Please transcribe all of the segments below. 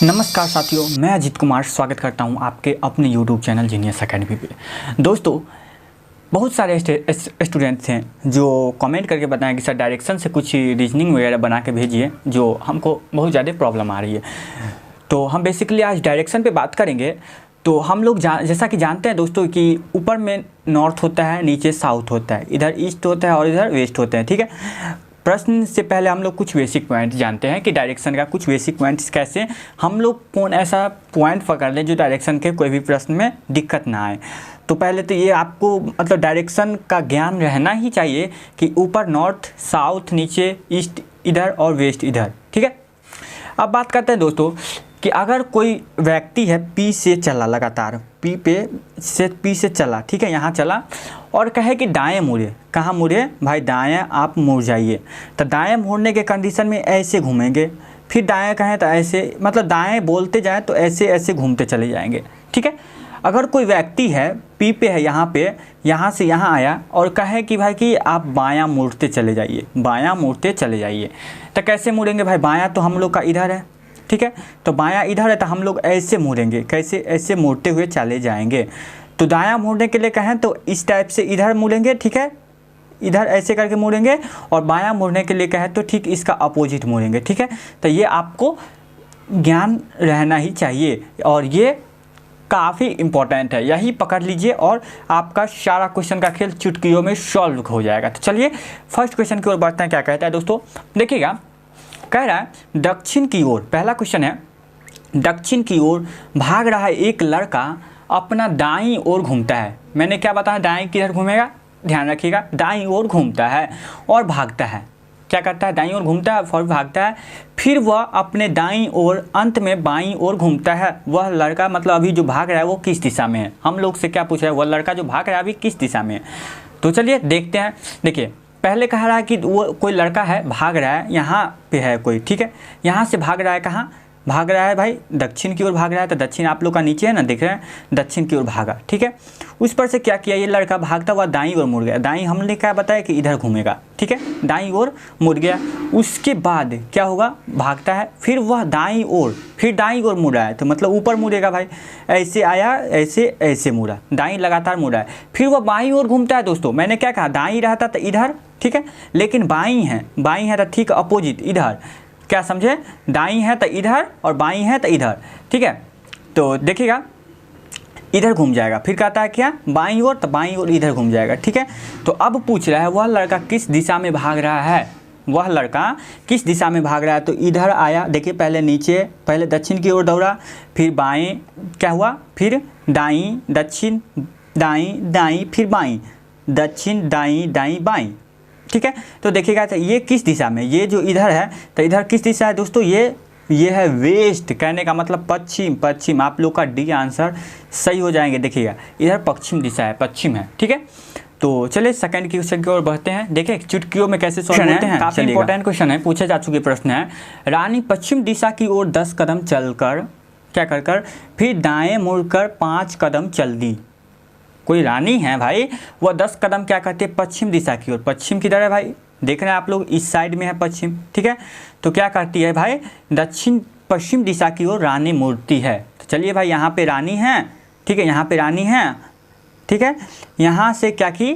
नमस्कार साथियों, मैं अजीत कुमार स्वागत करता हूं आपके अपने YouTube चैनल जीनियस एकेडमी पे। दोस्तों, बहुत सारे स्टूडेंट्स हैं जो कमेंट करके बताएं कि सर डायरेक्शन से कुछ रीजनिंग वगैरह बना के भेजिए, जो हमको बहुत ज़्यादा प्रॉब्लम आ रही है। तो हम बेसिकली आज डायरेक्शन पे बात करेंगे। तो हम लोग जैसा कि जानते हैं दोस्तों कि ऊपर में नॉर्थ होता है, नीचे साउथ होता है, इधर ईस्ट होता है और इधर वेस्ट होता है। ठीक है, प्रश्न से पहले हम लोग कुछ बेसिक पॉइंट जानते हैं कि डायरेक्शन का कुछ बेसिक पॉइंट्स कैसे हम लोग कौन ऐसा पॉइंट पकड़ लें जो डायरेक्शन के कोई भी प्रश्न में दिक्कत ना आए। तो पहले तो ये आपको मतलब डायरेक्शन का ज्ञान रहना ही चाहिए कि ऊपर नॉर्थ, साउथ, नीचे ईस्ट इधर और वेस्ट इधर। ठीक है, अब बात करते हैं दोस्तों कि अगर कोई व्यक्ति है पी से चला, लगातार पी से चला, ठीक है, यहाँ चला और कहे कि दाएं मुड़े। कहाँ मुड़े भाई? दाएं आप मुड़ जाइए। तो दाएं मुड़ने के कंडीशन में ऐसे घूमेंगे, फिर दाएं कहें तो ऐसे, मतलब दाएं बोलते जाएं तो ऐसे ऐसे घूमते चले जाएंगे। ठीक है, अगर कोई व्यक्ति है पी पे है, यहाँ से यहाँ आया और कहे कि भाई कि आप बायां मुड़ते चले जाइए, बायां मुड़ते चले जाइए। तो कैसे मुड़ेंगे भाई? बायां तो हम लोग का इधर है, ठीक है, तो बायां इधर है तो हम लोग ऐसे मुड़ेंगे। कैसे? ऐसे मुड़ते हुए चले जाएंगे। तो दायां मुड़ने के लिए कहें तो इस टाइप से इधर मुड़ेंगे, ठीक है, इधर ऐसे करके मुड़ेंगे। और बायां मुड़ने के लिए कहें तो ठीक इसका अपोजिट मुड़ेंगे। ठीक है, तो ये आपको ज्ञान रहना ही चाहिए और ये काफ़ी इम्पोर्टेंट है। यही पकड़ लीजिए और आपका सारा क्वेश्चन का खेल चुटकियों में सॉल्व हो जाएगा। तो चलिए फर्स्ट क्वेश्चन की ओर बढ़ते हैं। क्या कहता है दोस्तों, देखिएगा, कह रहा है दक्षिण की ओर, पहला क्वेश्चन है, दक्षिण की ओर भाग रहा है एक लड़का, अपना दाईं ओर घूमता है। मैंने क्या बताया? दाईं किधर घूमेगा? ध्यान रखिएगा, दाईं ओर घूमता है और भागता है। क्या करता है? दाईं ओर घूमता है और भागता है। फिर वह अपने दाईं ओर अंत में बाईं ओर घूमता है। वह लड़का, मतलब अभी जो भाग रहा है वो किस दिशा में है? हम लोग से क्या पूछ रहा है? वह लड़का जो भाग रहा है अभी किस दिशा में है? तो चलिए देखते हैं। देखिए, पहले कह रहा है कि वो कोई लड़का है, भाग रहा है, यहाँ पे है कोई, ठीक है, यहाँ से भाग रहा है। कहाँ भाग रहा है भाई? दक्षिण की ओर भाग रहा है। तो दक्षिण आप लोग का नीचे है ना, दिख रहे हैं, दक्षिण की ओर भागा। ठीक है, उस पर से क्या किया? ये लड़का भागता हुआ दाईं ओर मुड़ गया। दाईं हमने क्या बताया कि इधर घूमेगा, ठीक है, दाईं ओर मुड़ गया। उसके बाद क्या होगा? भागता है, फिर वह दाईं ओर, फिर दाईं ओर मुड़ा है, तो मतलब ऊपर मुड़ेगा भाई। ऐसे आया, ऐसे ऐसे मुड़ा, दाईं लगातार मुड़ा है। फिर वह बाईं ओर घूमता है। दोस्तों मैंने क्या कहा? दाईं रहता तो इधर, ठीक है, लेकिन बाईं है तो ठीक अपोजिट इधर। क्या समझे? दाईं है तो इधर और बाईं है तो इधर। ठीक है, तो देखिएगा इधर घूम जाएगा। फिर कहता है क्या? बाईं ओर, तो बाईं ओर इधर घूम जाएगा। ठीक है, तो अब पूछ रहा है वह लड़का किस दिशा में भाग रहा है? वह लड़का किस दिशा में भाग रहा है? तो इधर आया, देखिए, पहले नीचे, पहले दक्षिण की ओर दौड़ा, फिर बाएं, क्या हुआ? फिर दाईं, दक्षिण, दाईं, दाईं, फिर बाईं, दक्षिण, दाईं, दाईं, बाईं। ठीक है, तो देखिएगा तो ये किस दिशा में? ये जो इधर है तो इधर किस दिशा है दोस्तों? ये है वेस्ट। कहने का मतलब पश्चिम। पश्चिम आप लोग का डी आंसर सही हो जाएंगे। देखिएगा इधर पश्चिम दिशा है, पश्चिम है। ठीक है, तो चलिए सेकंड क्वेश्चन की ओर बढ़ते हैं। देखिए चुटकियों में कैसे सॉल्व होते हैं, काफ़ी इंपॉर्टेंट क्वेश्चन है, पूछे जा चुके प्रश्न है। रानी पश्चिम दिशा की ओर 10 कदम चलकर, क्या कर फिर दाएँ मुड़कर 5 कदम चल दी। कोई रानी है भाई, वह 10 कदम क्या करते हैं? पश्चिम दिशा की ओर। पश्चिम किधर है भाई? देख रहे हैं आप लोग, इस साइड में है पश्चिम। ठीक है, तो क्या करती है भाई? दक्षिण पश्चिम दिशा की ओर रानी मुड़ती है। तो चलिए भाई, यहाँ पे रानी है, ठीक है, यहाँ पे रानी है, ठीक है, यहाँ से क्या की?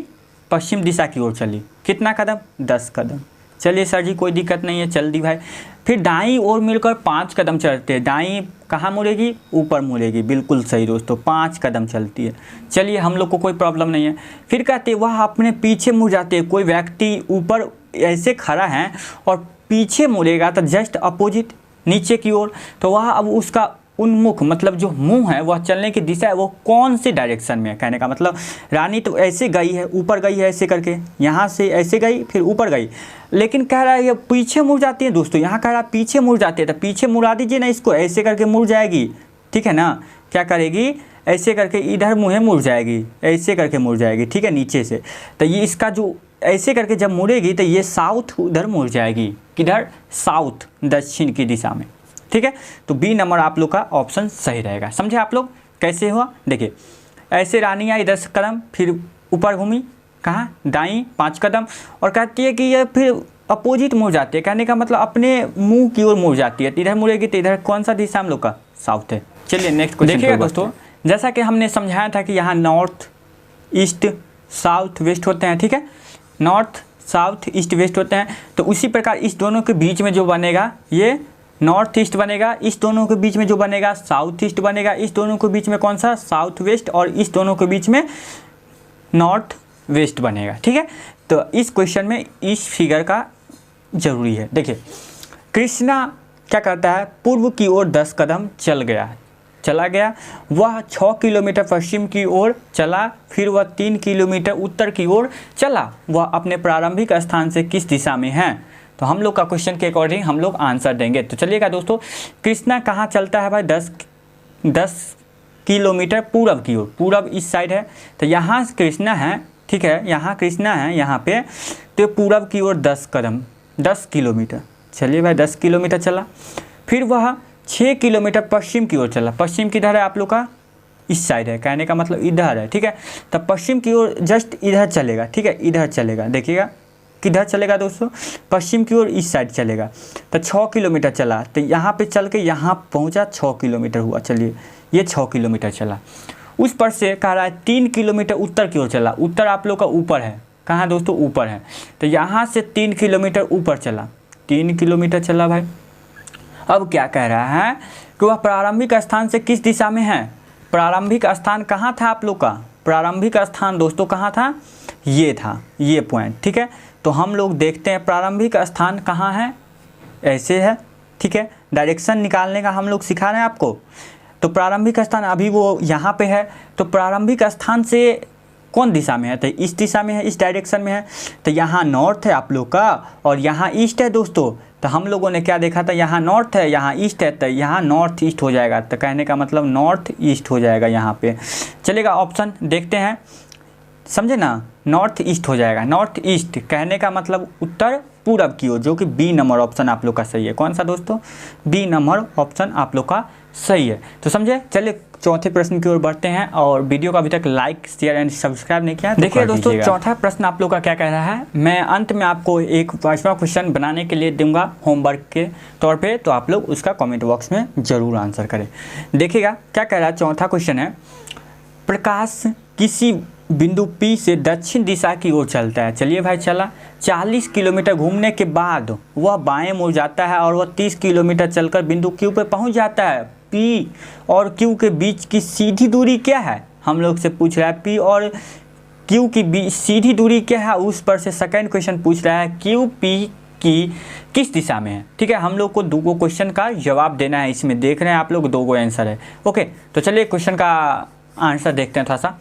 पश्चिम दिशा की ओर चली। कितना कदम? 10 कदम। चलिए सर जी कोई दिक्कत नहीं है, चल दी भाई। फिर दाईं ओर मिलकर 5 कदम चलते हैं। दाईं कहाँ मुड़ेगी? ऊपर मुड़ेगी। बिल्कुल सही दोस्तों, 5 कदम चलती है। चलिए हम लोग को कोई प्रॉब्लम नहीं है। फिर कहते हैं वह अपने पीछे मुड़ जाते हैं। कोई व्यक्ति ऊपर ऐसे खड़ा है और पीछे मुड़ेगा तो जस्ट अपोजिट नीचे की ओर, तो वह अब उसका उन्मुख, मतलब जो मुंह है, वह चलने की दिशा है, वो कौन सी डायरेक्शन में है? कहने का मतलब रानी तो ऐसे गई है, ऊपर गई है ऐसे करके, यहाँ से ऐसे गई फिर ऊपर गई, लेकिन कह रहा है ये पीछे मुड़ जाती है। दोस्तों यहाँ कह रहा है पीछे मुड़ जाती है, तो पीछे मुड़ा दीजिए ना इसको, ऐसे करके मुड़ जाएगी। ठीक है ना, क्या करेगी? ऐसे करके इधर मुँह मुड़ जाएगी, ऐसे करके मुड़ जाएगी। ठीक है, नीचे से। तो ये इसका जो ऐसे करके जब मुड़ेगी तो ये साउथ उधर मुड़ जाएगी। किधर? साउथ, दक्षिण की दिशा में। ठीक है, तो बी नंबर आप लोग का ऑप्शन सही रहेगा। समझे आप लोग कैसे हुआ? देखिए ऐसे रानी आई 10 कदम, फिर ऊपर घूमी, कहाँ? दाईं 5 कदम, और कहती है कि ये फिर अपोजिट मुड़ जाती है, कहने का मतलब अपने मुंह की ओर मुड़ जाती है। इधर मुड़ेगी तो इधर कौन सा दिशा हम लोग का? साउथ है। चलिए नेक्स्ट क्वेश्चन देखिएगा दोस्तों, जैसा कि हमने समझाया था कि यहाँ नॉर्थ ईस्ट साउथ वेस्ट होते हैं, ठीक है, नॉर्थ साउथ ईस्ट वेस्ट होते हैं। तो उसी प्रकार इस दोनों के बीच में जो बनेगा ये नॉर्थ ईस्ट बनेगा, इस दोनों के बीच में जो बनेगा साउथ ईस्ट बनेगा, इस दोनों के बीच में कौन सा? साउथ वेस्ट, और इस दोनों के बीच में नॉर्थ वेस्ट बनेगा, ठीक है। तो इस क्वेश्चन में इस फिगर का जरूरी है। देखिए कृष्णा क्या करता है? पूर्व की ओर 10 कदम चला गया, वह 6 किलोमीटर पश्चिम की ओर चला, फिर वह 3 किलोमीटर उत्तर की ओर चला। वह अपने प्रारंभिक स्थान से किस दिशा में है? तो हम लोग का क्वेश्चन के अकॉर्डिंग हम लोग आंसर देंगे। तो चलिएगा दोस्तों, कृष्णा कहाँ चलता है भाई? 10 किलोमीटर पूरब की ओर, पूरब इस साइड है। तो यहाँ कृष्णा है, ठीक है, यहाँ कृष्णा है यहाँ पे, तो पूरब की ओर 10 कदम 10 किलोमीटर, चलिए भाई 10 किलोमीटर चला। फिर वह 6 किलोमीटर पश्चिम की ओर चला। पश्चिम किधर है आप लोग का? इस साइड है, कहने का मतलब इधर है, ठीक है। तब पश्चिम की ओर जस्ट इधर चलेगा, ठीक है, इधर चलेगा। देखिएगा किधर चलेगा दोस्तों? पश्चिम की ओर इस साइड चलेगा। तो 6 किलोमीटर चला, तो यहाँ पे चल के यहाँ पहुँचा, 6 किलोमीटर हुआ। चलिए ये 6 किलोमीटर चला। उस पर से कह रहा है 3 किलोमीटर उत्तर की ओर चला। उत्तर आप लोग का ऊपर है, कहाँ दोस्तों? ऊपर है। तो यहाँ से 3 किलोमीटर ऊपर चला, 3 किलोमीटर चला भाई। अब क्या कह रहा है कि वह प्रारंभिक स्थान से किस दिशा में है? प्रारंभिक स्थान कहाँ था आप लोग का? प्रारंभिक स्थान दोस्तों कहाँ था? ये था, ये पॉइंट, ठीक है। तो हम लोग देखते हैं प्रारंभिक स्थान कहाँ है, ऐसे है, ठीक है। डायरेक्शन निकालने का हम लोग सिखा रहे हैं आपको। तो प्रारंभिक स्थान अभी वो यहाँ पे है, तो प्रारंभिक स्थान से कौन दिशा में है? तो इस दिशा में है, इस डायरेक्शन में है। तो यहाँ नॉर्थ है आप लोग का और यहाँ ईस्ट है दोस्तों। तो हम लोगों ने क्या देखा था? यहाँ नॉर्थ है, यहाँ ईस्ट है, तो यहाँ नॉर्थ ईस्ट हो जाएगा। तो कहने का मतलब नॉर्थ ईस्ट हो जाएगा यहाँ पे। चलेगा ऑप्शन देखते हैं, समझे ना, नॉर्थ ईस्ट हो जाएगा। नॉर्थ ईस्ट कहने का मतलब उत्तर पूरब की ओर, जो कि बी नंबर ऑप्शन आप लोग का सही है। कौन सा दोस्तों? बी नंबर ऑप्शन आप लोग का सही है। तो समझे। चलिए चौथे प्रश्न की ओर बढ़ते हैं, और वीडियो को अभी तक लाइक शेयर एंड सब्सक्राइब नहीं किया तो देखिए दोस्तों, चौथा प्रश्न आप लोग का क्या कह रहा है। मैं अंत में आपको एक 5वां क्वेश्चन बनाने के लिए दूंगा होमवर्क के तौर पे, तो आप लोग उसका कमेंट बॉक्स में ज़रूर आंसर करें। देखिएगा क्या कह रहा है। चौथा क्वेश्चन है, प्रकाश किसी बिंदु P से दक्षिण दिशा की ओर चलता है। चलिए भाई चला, 40 किलोमीटर घूमने के बाद वह बाएं मुड़ जाता है और वह 30 किलोमीटर चलकर बिंदु Q पे पहुंच जाता है। P और Q के बीच की सीधी दूरी क्या है? हम लोग से पूछ रहा है P और Q की बीच सीधी दूरी क्या है, उस पर से सेकंड क्वेश्चन पूछ रहा है Q P की किस दिशा में है। ठीक है, हम लोग को 2 क्वेश्चन का जवाब देना है। इसमें देख रहे हैं आप लोग 2 आंसर है। ओके, तो चलिए क्वेश्चन का आंसर देखते हैं थोड़ा सा।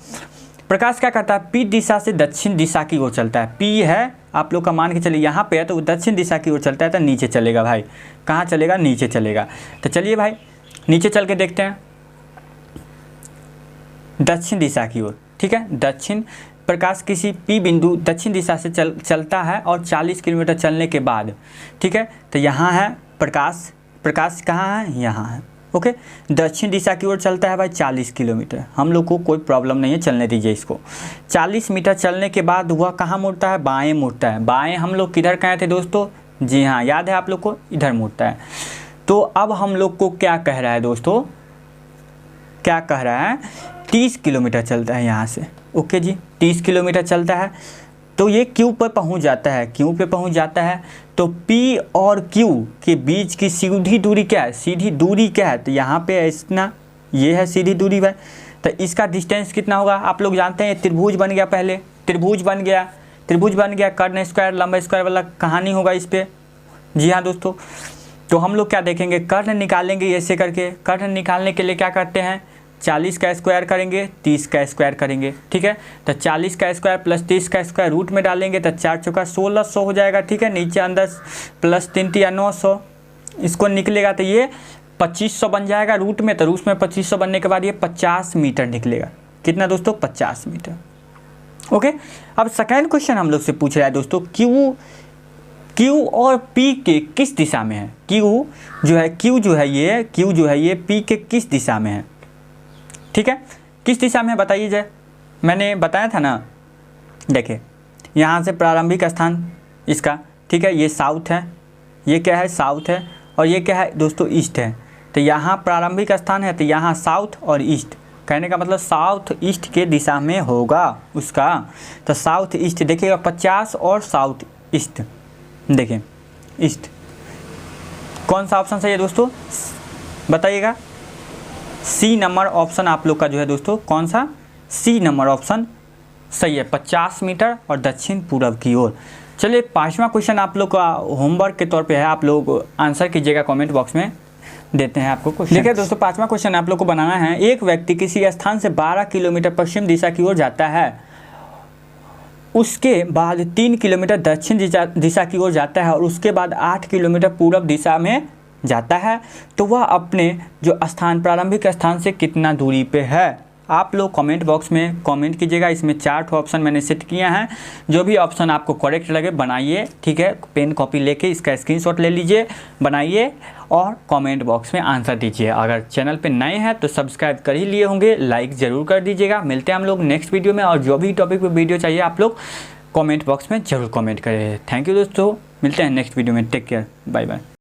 प्रकाश क्या करता है? P दिशा से दक्षिण दिशा की ओर चलता है। P है आप लोग का, मान के चलिए यहाँ पे है, तो वो दक्षिण दिशा की ओर चलता है, तो नीचे चलेगा भाई। कहाँ चलेगा? नीचे चलेगा। तो चलिए भाई नीचे चल के देखते हैं, दक्षिण दिशा की ओर। ठीक है, दक्षिण, प्रकाश किसी P बिंदु दक्षिण दिशा से चलता है और 40 किलोमीटर चलने के बाद, ठीक है, तो यहाँ है प्रकाश। प्रकाश कहाँ है? यहाँ है। ओके, दक्षिण दिशा की ओर चलता है भाई 40 किलोमीटर। हम लोग को कोई प्रॉब्लम नहीं है, चलने दीजिए इसको। 40 मीटर चलने के बाद वह कहाँ मुड़ता है? बाएं मुड़ता है। बाएं हम लोग किधर गए थे दोस्तों? जी हाँ, याद है आप लोग को, इधर मुड़ता है। तो अब हम लोग को क्या कह रहा है दोस्तों? क्या कह रहा है? 30 किलोमीटर चलता है यहाँ से। ओके जी, 30 किलोमीटर चलता है, तो ये Q पर पहुँच जाता है। Q पे पहुँच जाता है, तो P और Q के बीच की सीधी दूरी क्या है? सीधी दूरी क्या है? तो यहाँ पे इतना, ये है सीधी दूरी भाई। तो इसका डिस्टेंस कितना होगा? आप लोग जानते हैं, त्रिभुज बन गया। पहले त्रिभुज बन गया, त्रिभुज बन गया, कर्ण स्क्वायर लंबा स्क्वायर वाला कहानी होगा इस पर। जी हाँ दोस्तों, तो हम लोग क्या देखेंगे? कर्ण निकालेंगे ऐसे करके। कर्ण निकालने के लिए क्या करते हैं? 40 का स्क्वायर करेंगे, 30 का स्क्वायर करेंगे। ठीक है, तो 40 का स्क्वायर प्लस 30 का स्क्वायर रूट में डालेंगे, तो 4 चौका 1600 हो जाएगा। ठीक है, नीचे अंदर प्लस 3 तिया 900, इसको निकलेगा तो ये 2500 बन जाएगा रूट में। तो रूट में 2500 बनने के बाद ये 50 मीटर निकलेगा। कितना दोस्तों? 50 मीटर। ओके, अब सेकेंड क्वेश्चन हम लोग से पूछ रहा है दोस्तों, Q और P के किस दिशा में है? Q जो है ये P के किस दिशा में है? ठीक है, किस दिशा में बताइए जय। मैंने बताया था ना, देखिए यहाँ से प्रारंभिक स्थान इसका ठीक है, ये साउथ है, ये क्या है साउथ है, और ये क्या है दोस्तों ईस्ट है। तो यहाँ प्रारंभिक स्थान है, तो यहाँ साउथ और ईस्ट, कहने का मतलब साउथ ईस्ट के दिशा में होगा उसका। तो साउथ ईस्ट देखिएगा 50 और साउथ ईस्ट, देखिए ईस्ट, कौन सा ऑप्शन सही है दोस्तों बताइएगा। सी नंबर ऑप्शन आप लोग का जो है दोस्तों, कौन सा, सी नंबर ऑप्शन सही है, 50 मीटर और दक्षिण पूर्व की ओर। चलिए 5वां क्वेश्चन आप लोग का होमवर्क के तौर पे है, आप लोग आंसर कीजिएगा कमेंट बॉक्स में, देते हैं आपको क्वेश्चन। देखिए दोस्तों 5वां क्वेश्चन आप लोग को बनाना है। एक व्यक्ति किसी स्थान से 12 किलोमीटर पश्चिम दिशा की ओर जाता है, उसके बाद 3 किलोमीटर दक्षिण दिशा की ओर जाता है और उसके बाद 8 किलोमीटर पूर्व दिशा में जाता है, तो वह अपने जो स्थान प्रारंभिक स्थान से कितना दूरी पे है। आप लोग कमेंट बॉक्स में कमेंट कीजिएगा। इसमें 4 ऑप्शन मैंने सेट किया है, जो भी ऑप्शन आपको करेक्ट लगे बनाइए, ठीक है। पेन कॉपी लेके इसका स्क्रीनशॉट ले लीजिए, बनाइए और कमेंट बॉक्स में आंसर दीजिए। अगर चैनल पे नए हैं तो सब्सक्राइब कर ही लिए होंगे, लाइक ज़रूर कर दीजिएगा। मिलते हैं हम लोग नेक्स्ट वीडियो में, और जो भी टॉपिक पे वीडियो चाहिए आप लोग कमेंट बॉक्स में ज़रूर कमेंट करें। थैंक यू दोस्तों, मिलते हैं नेक्स्ट वीडियो में, टेक केयर, बाय बाय।